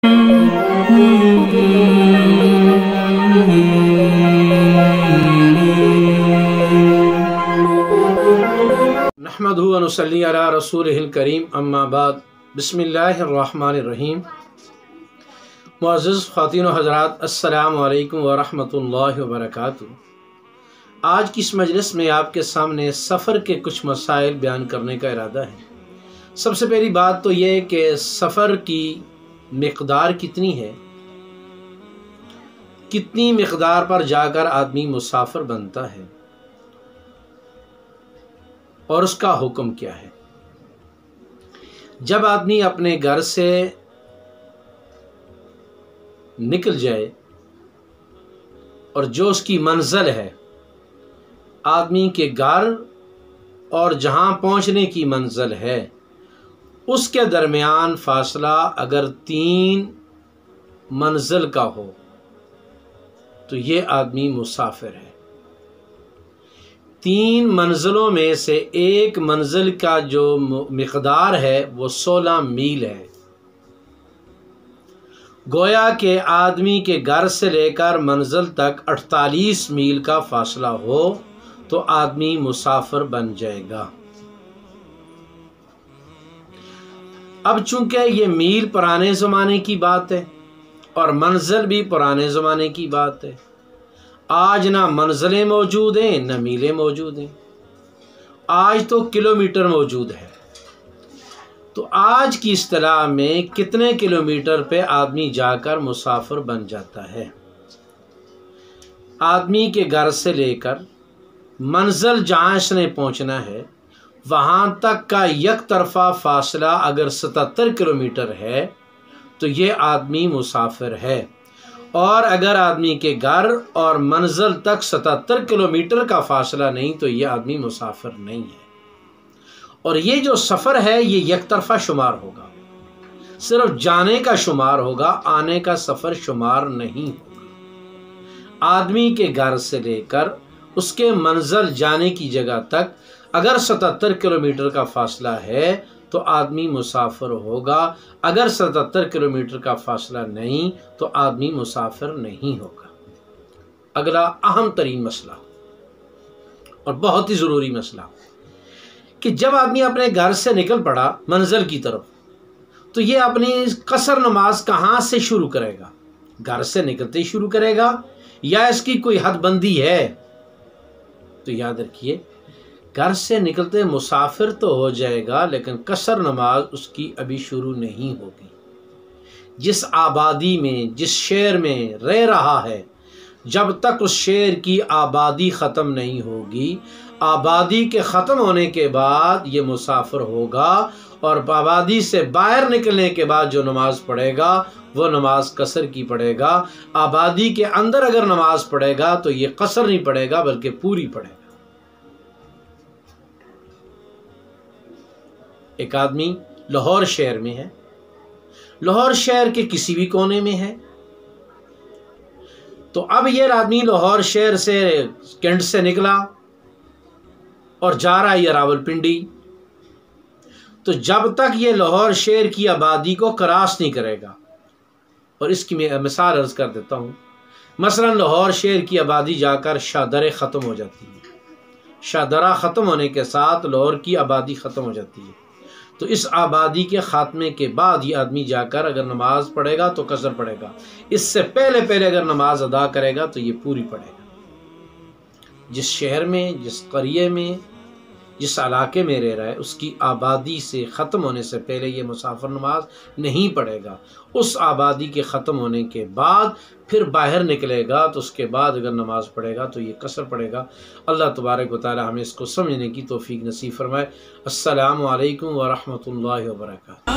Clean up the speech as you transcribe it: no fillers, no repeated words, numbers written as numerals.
نحمدہ و نصلی علی رسولہ الکریم، اما بعد، بسم اللہ الرحمن الرحیم۔ معزز خواتین و حضرات، السلام علیکم ورحمۃ اللہ وبرکاتہ۔ آج کی اس مجلس میں آپ کے سامنے سفر کے کچھ مسائل بیان کرنے کا ارادہ ہے۔ سب سے پہلی بات تو یہ کہ سفر کی مقدار کتنی ہے، کتنی مقدار پر جا کر آدمی مسافر بنتا ہے اور اس کا حکم کیا ہے۔ جب آدمی اپنے گھر سے نکل جائے اور جو اس کی منزل ہے، آدمی کے گھر اور جہاں پہنچنے کی منزل ہے، اس کے درمیان فاصلہ اگر 3 منزل کا ہو تو یہ آدمی مسافر ہے۔ 3 منزلوں میں سے ایک منزل کا جو مقدار ہے وہ 16 میل ہے۔ گویا کہ آدمی کے گھر سے لے کر منزل تک 48 میل کا فاصلہ ہو تو آدمی مسافر بن جائے گا۔ اب چونکہ یہ میل پرانے زمانے کی بات ہے اور منزل بھی پرانے زمانے کی بات ہے، آج نہ منزلیں موجود ہیں نہ میلیں موجود ہیں، آج تو کلومیٹر موجود ہے۔ تو آج کی اصطلاح میں کتنے کلومیٹر پہ آدمی جا کر مسافر بن جاتا ہے؟ آدمی کے گھر سے لے کر منزل جہاں اس نے پہنچنا ہے وہاں تک کا یک طرفہ فاصلہ اگر 77 کلومیٹر ہے تو یہ آدمی مسافر ہے، اور اگر آدمی کے گھر اور منزل تک 77 کلومیٹر کا فاصلہ نہیں تو یہ آدمی مسافر نہیں ہے۔ اور یہ جو سفر ہے یہ یک طرفہ شمار ہوگا، صرف جانے کا شمار ہوگا، آنے کا سفر شمار نہیں ہوگا۔ آدمی کے گھر سے لے کر اس کے منزل جانے کی جگہ تک اگر 77 کلومیٹر کا فاصلہ ہے تو آدمی مسافر ہوگا، اگر 77 کلومیٹر کا فاصلہ نہیں تو آدمی مسافر نہیں ہوگا۔ اگلا اہم ترین مسئلہ اور بہت ہی ضروری مسئلہ کہ جب آدمی اپنے گھر سے نکل پڑا منزل کی طرف تو یہ اپنی قصر نماز کہاں سے شروع کرے گا؟ گھر سے نکلتے ہی شروع کرے گا یا اس کی کوئی حد بندی ہے؟ تو یاد رکھیے، گھر سے نکلتے مسافر تو ہو جائے گا لیکن قصر نماز اس کی ابھی شروع نہیں ہوگی۔ جس آبادی میں، جس شہر میں رہ رہا ہے، جب تک اس شہر کی آبادی ختم نہیں ہوگی، آبادی کے ختم ہونے کے بعد یہ مسافر ہوگا، اور آبادی سے باہر نکلنے کے بعد جو نماز پڑھے گا وہ نماز قصر کی پڑھے گا۔ آبادی کے اندر اگر نماز پڑھے گا تو یہ قصر نہیں پڑھے گا بلکہ پوری پڑھے گا۔ ایک آدمی لاہور شہر میں ہے، لاہور شہر کے کسی بھی کونے میں ہے، تو اب یہ آدمی لاہور شہر سے کینٹ سے نکلا اور جا رہا ہے یہ راولپنڈی، تو جب تک یہ لاہور شہر کی آبادی کو کراس نہیں کرے گا، اور اس کی میں مثال عرض کر دیتا ہوں، مثلا لاہور شہر کی آبادی جا کر شاہدرے ختم ہو جاتی ہے، شاہدرہ ختم ہونے کے ساتھ لاہور کی آبادی ختم ہو جاتی ہے، تو اس آبادی کے خاتمے کے بعد یہ آدمی جا کر اگر نماز پڑھے گا تو قصر پڑھے گا، اس سے پہلے اگر نماز ادا کرے گا تو یہ پوری پڑھے گا۔ جس شہر میں، جس قریے میں، جس علاقے میں رہ رہا ہے، اس کی آبادی سے ختم ہونے سے پہلے یہ مسافر نماز نہیں پڑھے گا۔ اس آبادی کے ختم ہونے کے بعد پھر باہر نکلے گا تو اس کے بعد اگر نماز پڑھے گا تو یہ قصر پڑھے گا۔ اللہ تبارک و تعالی ہمیں اس کو سمجھنے کی توفیق نصیب فرمائے۔ السلام علیکم ورحمۃ اللہ وبرکاتہ۔